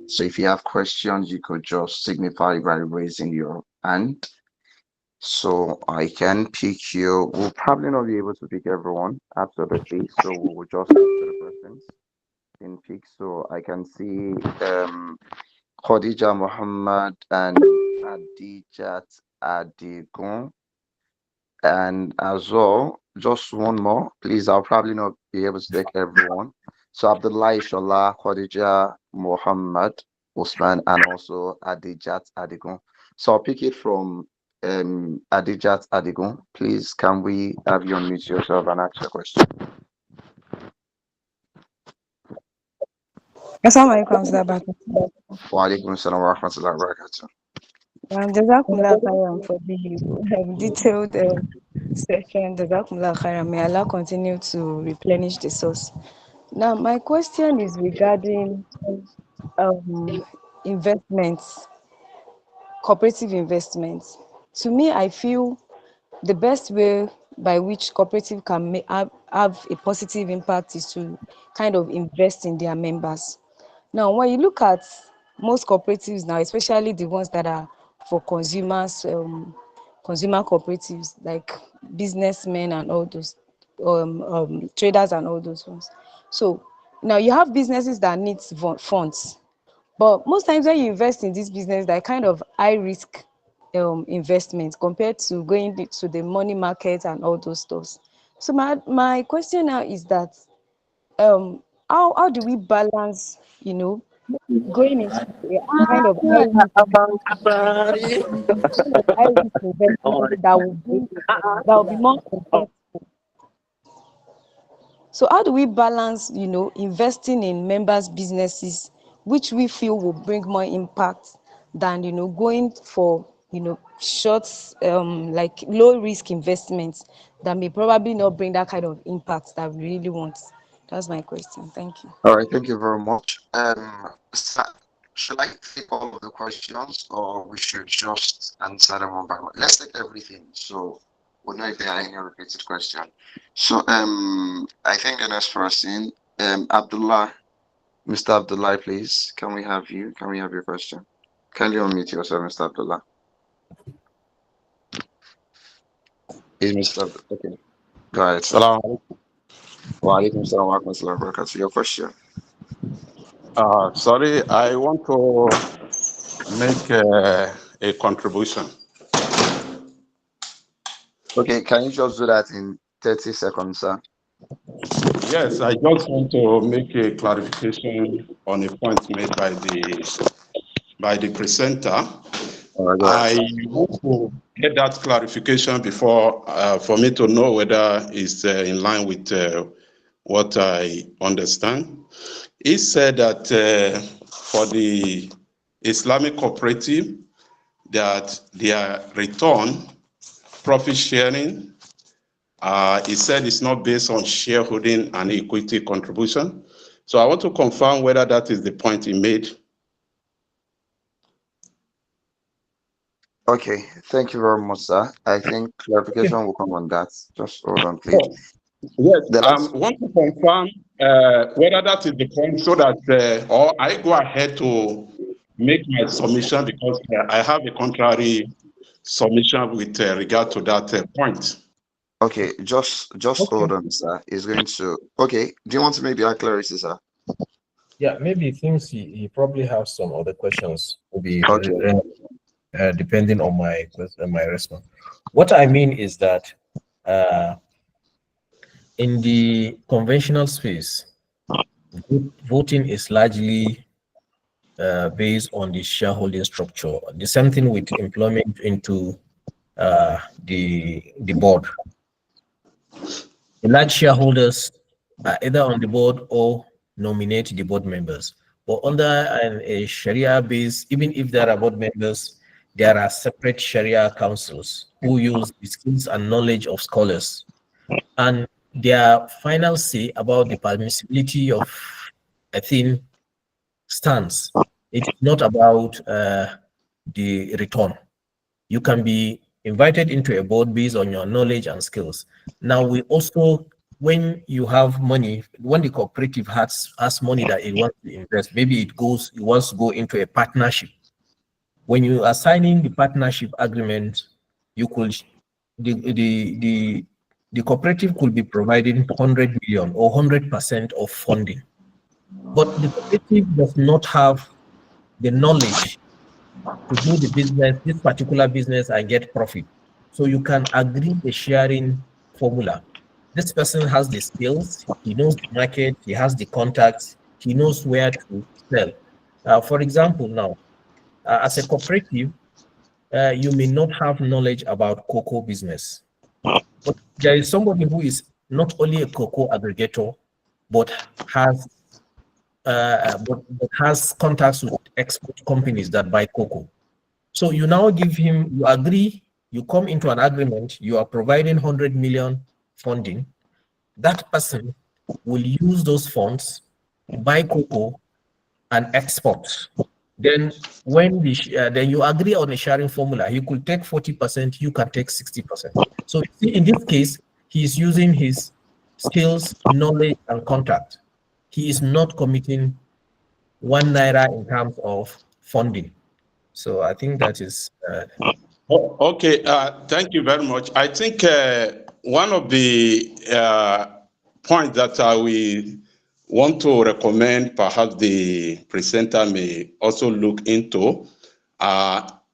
So if you have questions, you could just signify by raising your hand. So I can pick you. We'll probably not be able to pick everyone, absolutely. So we will just answer the persons in pick. So I can see Khadija Muhammad and Adijat Adigun. And as well, just one more, please. I'll probably not be able to take everyone. So Abdullah Ishallah, Khadija Muhammad, Usman, and also Adijat Adigun. So I'll pick it from Adijat Adigun. Please, can we have you unmute yourself and ask your question? Assalamu alaikum, Mr. Bakr. Wa alaikum assalam wa rahmatullahi wa barakatuh. Jazakumullah khairan for the detailed session. Jazakumullah khairan. May Allah continue to replenish the source. Now, my question is regarding investments, cooperative investments. To me, I feel the best way by which cooperative can have a positive impact is to kind of invest in their members. Now, when you look at most cooperatives now, especially the ones that are for consumers, consumer cooperatives like businessmen and all those traders and all those ones. So now you have businesses that need funds, but most times when you invest in this business, they're kind of high risk investments compared to going to the money market and all those stuff. So my question now is that how do we balance, going into a kind of high risk investment that will be more successful? So how do we balance, investing in members' businesses, which we feel will bring more impact than, going for, short, like low risk investments that may probably not bring that kind of impact that we really want? That's my question. Thank you. All right, thank you very much. Should I take all of the questions or we should just answer them one by one? Let's take everything. So we'll know if there are any repeated questions. So I think the next person, Abdullah, Mr. Abdullah, please. Can we have you? Can we have your question? Can you unmute yourself, Mr. Abdullah? Is Mr. Abdullah okay? Go ahead, sir. Salam alaikum. Wa alaikum salam wa rahmatullahi wa barakatuh. Your question. Sorry, I want to make a contribution. Okay, can you just do that in 30 seconds, sir? Yes, I just want to make a clarification on a point made by the presenter. All right, go ahead, I sir. want to get that clarification before for me to know whether it's in line with what I understand. He said that for the Islamic cooperative, that their return, profit sharing, he said it's not based on shareholding and equity contribution. So I want to confirm whether that is the point he made. Okay, thank you very much, sir. I think clarification will come on that. Just hold on, please. Oh, yes, The last, want to confirm whether that is the point so that, or I go ahead to make my submission because I have a contrary submission with regard to that point. okay, just hold Okay. on, sir. Is going to, okay, do you want to make the clarity, sir? Yeah, maybe he thinks he probably have some other questions, maybe Okay, depending on my response. What I mean is that uh, in the conventional space, voting is largely based on the shareholding structure. The same thing with employment into the board. The large shareholders are either on the board or nominate the board members. But under a Sharia base, even if there are board members, there are separate Sharia councils who use the skills and knowledge of scholars. And their final say about the permissibility of a thing stands. It's not about the return. You can be invited into a board based on your knowledge and skills. Now, we also, when you have money, when the cooperative has money that it wants to invest, maybe it wants to go into a partnership. When you are signing the partnership agreement, you could the the cooperative could be providing 100 million or 100% of funding, but the cooperative does not have the knowledge to do the business, this particular business, and get profit. So you can agree a sharing formula. This person has the skills, he knows the market, he has the contacts, he knows where to sell. For example, now, as a cooperative, you may not have knowledge about cocoa business, but there is somebody who is not only a cocoa aggregator, but has but has contacts with export companies that buy cocoa. So you now give him, you agree, you come into an agreement, you are providing 100 million funding. That person will use those funds, buy cocoa, and export. Then when then you agree on a sharing formula, he could take 40%, you can take 60%. So in this case, he is using his skills, knowledge, and contact. He is not committing 1 naira in terms of funding. So I think that is Okay, thank you very much. I think one of the points that I will want to recommend, perhaps the presenter may also look into,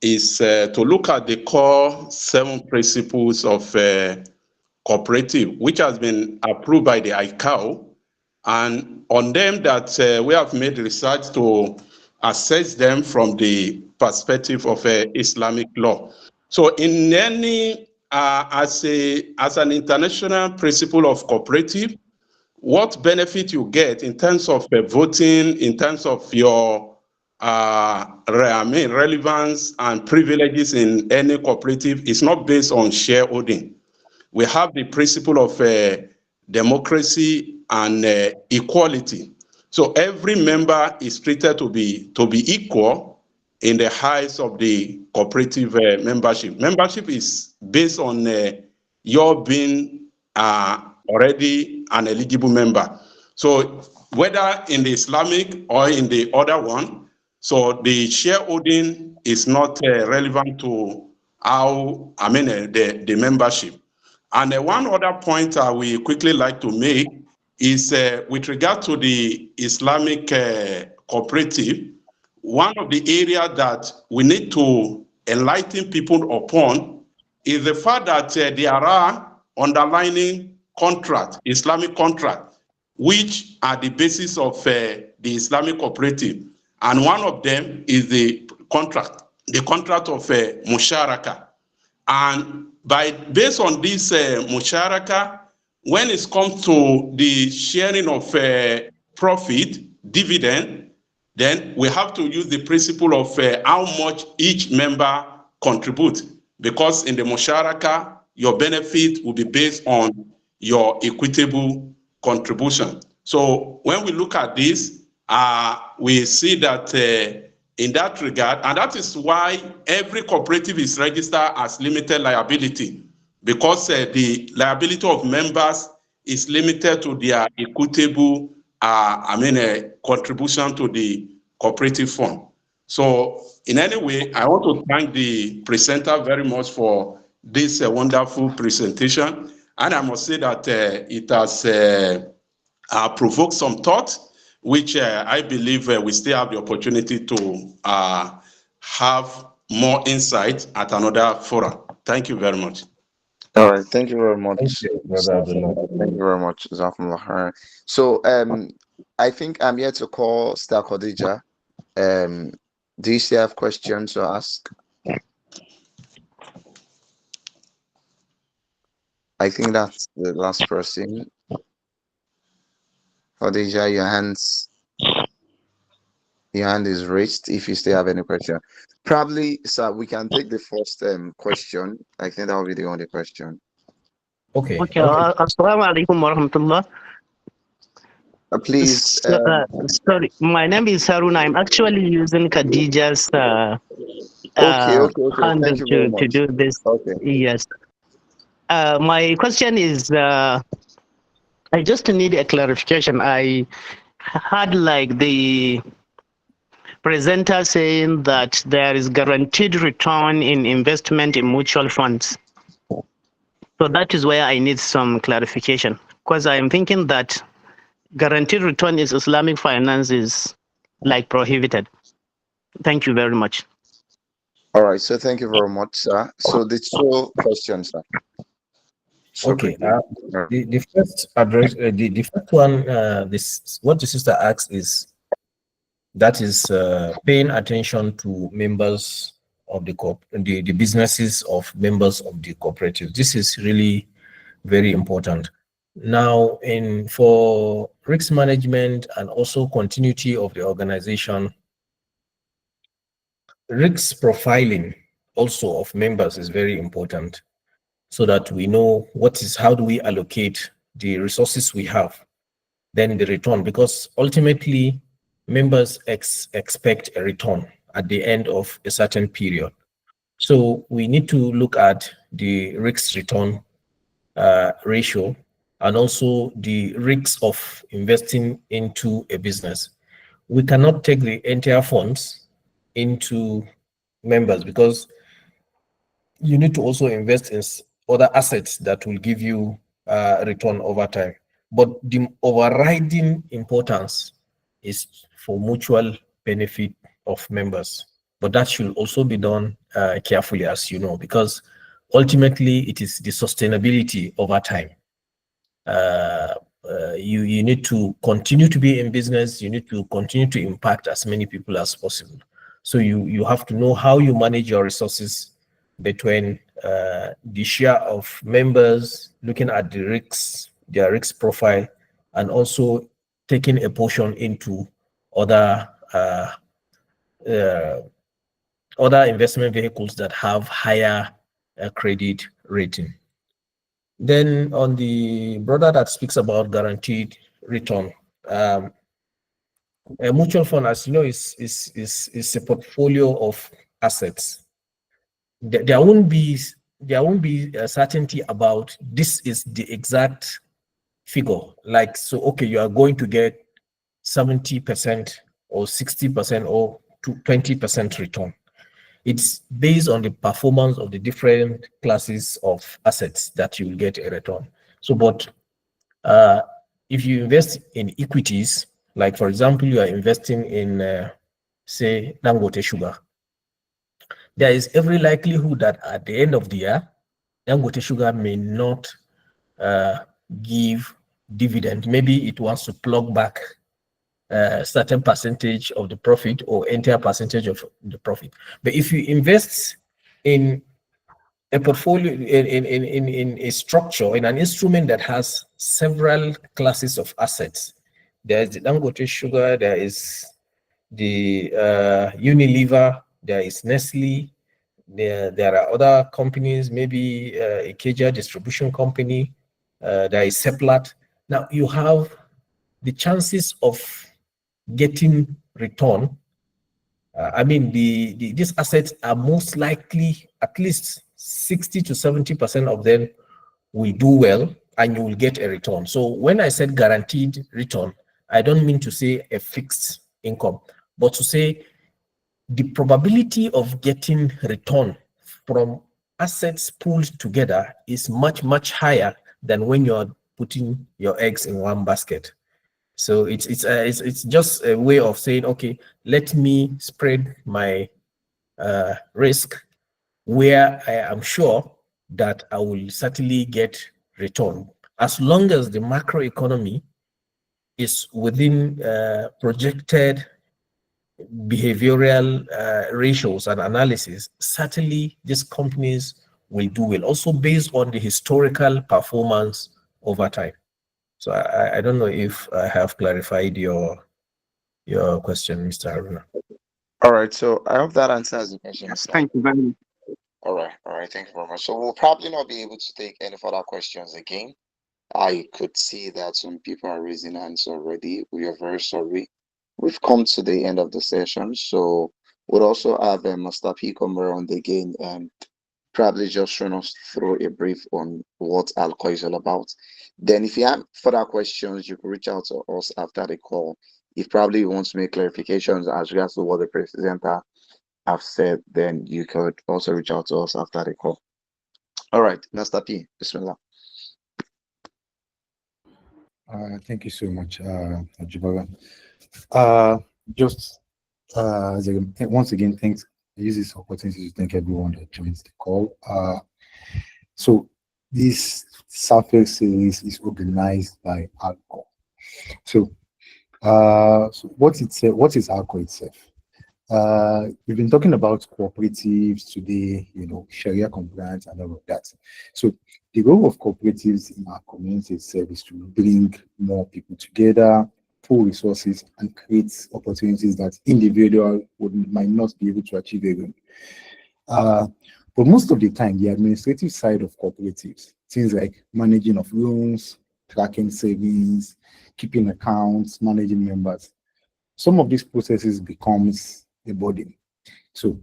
is to look at the core 7 principles of cooperative, which has been approved by the ICAO, and on them that we have made research to assess them from the perspective of Islamic law. So in any, as an international principle of cooperative, what benefit you get in terms of voting, in terms of your relevance and privileges in any cooperative is not based on shareholding. We have the principle of democracy and equality. So every member is treated to be equal in the eyes of the cooperative membership. Membership is based on your being already an eligible member. So whether in the Islamic or in the other one, so the shareholding is not relevant to how, the membership. And one other point we quickly like to make is with regard to the Islamic cooperative, one of the areas that we need to enlighten people upon is the fact that there are underlying contracts, Islamic contracts, which are the basis of the Islamic cooperative. And one of them is the contract of musharaka. And based on this musharaka, when it comes to the sharing of profit, dividend, then we have to use the principle of how much each member contributes. Because in the musharaka, your benefit will be based on your equitable contribution. So when we look at this, we see that in that regard, and that is why every cooperative is registered as limited liability, because the liability of members is limited to their equitable contribution to the cooperative fund. So in any way, I want to thank the presenter very much for this wonderful presentation. And I must say that it has provoked some thought, which I believe we still have the opportunity to have more insight at another forum. Thank you very much. All right, thank you very Thank much. you, Brother Abdullah. Thank you very much, Jazakumullah khairan. So, I think I'm here to call Star Khadija. Do you still have questions to ask? I think that's the last person. Khadija, your hand is raised if you still have any question. Probably, sir, we can take the first question. I think that will be the only question. Okay. Okay, assalamu alaikum warahmatullah. Please. Sorry, my name is Harun. I'm actually using Khadija's Okay. hand Thank you very to much. do this. Okay. Yes. My question is, I just need a clarification. I had like the presenter saying that there is guaranteed return in investment in mutual funds. So that is where I need some clarification, because I am thinking that guaranteed return is Islamic finance is like prohibited. Thank you very much. All right. So thank you very much, sir. So the two questions, sir. So Okay. quickly. The first address, the first one, this what the sister asks is paying attention to members of the businesses of members of the cooperative. This is really very important. Now, for risk management and also continuity of the organization, risk profiling also of members is very important, so that we know how do we allocate the resources we have, then the return, because ultimately members expect a return at the end of a certain period. So we need to look at the risk return ratio, and also the risks of investing into a business. We cannot take the entire funds into members, because you need to also invest in other assets that will give you return over time. But the overriding importance is for mutual benefit of members. But that should also be done carefully, as you know, because ultimately it is the sustainability over time. You need to continue to be in business. You need to continue to impact as many people as possible. So you have to know how you manage your resources between the share of members, looking at the risks, their risk profile, and also taking a portion into other investment vehicles that have higher credit rating. Then on the brother that speaks about guaranteed return, a mutual fund, as you know, is a portfolio of assets. There won't be a certainty about this is the exact figure. Like, so okay, you are going to get 70% or 60% or 20% return. It's based on the performance of the different classes of assets that you will get a return. So, but if you invest in equities, like for example, you are investing in, say, Dangote Sugar, there is every likelihood that at the end of the year, Dangote Sugar may not uh, give dividend. Maybe it wants to plug back a certain percentage of the profit or entire percentage of the profit. But if you invest in a portfolio, in a structure, in an instrument that has several classes of assets, there is the Dangote Sugar, there is the Unilever, there is Nestle, there are other companies, maybe a Ikeja distribution company, there is Seplat. Now you have the chances of getting return. I mean, these assets are most likely at least 60 to 70% of them will do well and you will get a return. So when I said guaranteed return, I don't mean to say a fixed income, but to say the probability of getting return from assets pooled together is much, much higher than when you're putting your eggs in one basket. So it's just a way of saying, okay, let me spread my risk where I am sure that I will certainly get return, as long as the macroeconomy is within projected behavioral ratios and analysis. Certainly these companies will do well, also based on the historical performance over time. So I don't know if I have clarified your question, Mr. Haruna. All right, so I hope that answers the question, Yes, Mr. thank you very much. All right, thank you very much. So we'll probably not be able to take any further questions again. I could see that some people are raising hands already. We are very sorry. We've come to the end of the session, so we'll also have Mr. P come around again and probably just run us through a brief on what alcohol is all about. Then, if you have further questions, you can reach out to us after the call. If probably you want to make clarifications as regards to what the presenter have said, then you could also reach out to us after the call. All right, Mr. P, Bismillah. Thank you so much, Ajibala. Uh, just once again, thanks. I use this opportunity to thank everyone that joins the call. So this Safir series is organized by ALCO. So what is ALCO itself? We've been talking about cooperatives today, Sharia compliance and all of that. So the role of cooperatives in our community itself is to bring more people together, pool resources, and create opportunities that individual might not be able to achieve alone. But most of the time, the administrative side of cooperatives, things like managing of loans, tracking savings, keeping accounts, managing members, some of these processes becomes a burden. So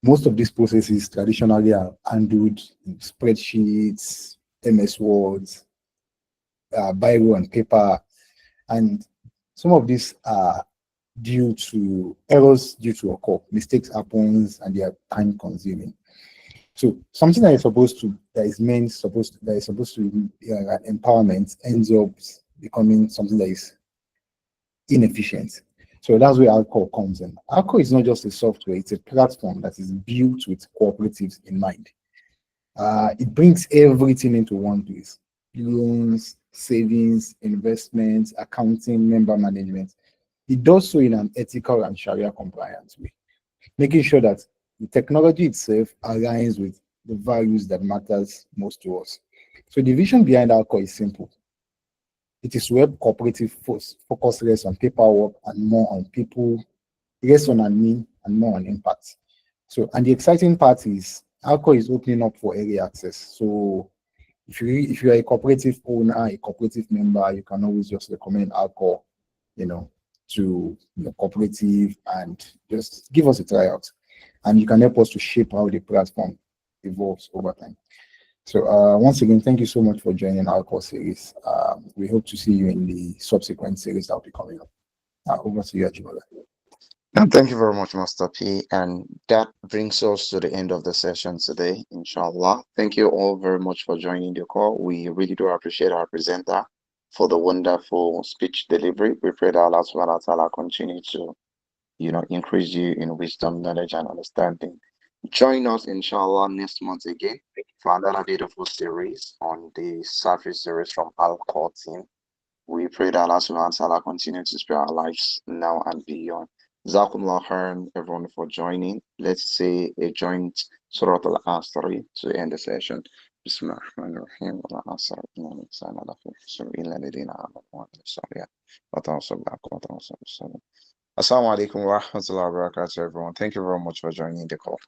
most of these processes traditionally are handled in spreadsheets, MS Words, Bible and paper, and some of these are due to errors due to occur. Mistakes happens and they are time consuming. So something that is supposed to be empowerment ends up becoming something that is inefficient. So that's where Alcohol comes in. Alcohol is not just a software, it's a platform that is built with cooperatives in mind. It brings everything into one place: loans, savings, investments, accounting, member management. It does so in an ethical and Sharia compliant way, making sure that the technology itself aligns with the values that matters most to us. So the vision behind Alcohol is simple. It is web cooperative focus less on paperwork and more on people, less on admin and more on impact. So, and the exciting part is Alcohol is opening up for early access. So if you're a cooperative owner, a cooperative member, you can always just recommend Alcohol, to your cooperative and just give us a tryout. And you can help us to shape how the platform evolves over time. So once again, thank you so much for joining our course series. We hope to see you in the subsequent series that will be coming up. Over to you, Ajibola. And thank you very much, Master P. And that brings us to the end of the session today, inshallah. Thank you all very much for joining the call. We really do appreciate our presenter for the wonderful speech delivery. We pray that Allah subhanahu wa ta'ala continue to, increase you in wisdom, knowledge, and understanding. Join us, inshallah, next month again for another beautiful series on the Safir series from Al-Qaw team. We pray that Allah subhanahu wa ta'ala continue to spare our lives now and beyond. Jazakumullah khairan, everyone, for joining. Let's say a joint Surah Al-Asr to end the session. Bismillah ar-Rahman ar-Rahim. Wa al-Asr, inna al-insana lafi khusr illa alladhina amanu wa amilus salihat wa tawassaw bil haqqi wa tawassaw bis sabr. Assalamu alaikum wa rahmatullahi wa barakatuh, everyone. Thank you very much for joining the call.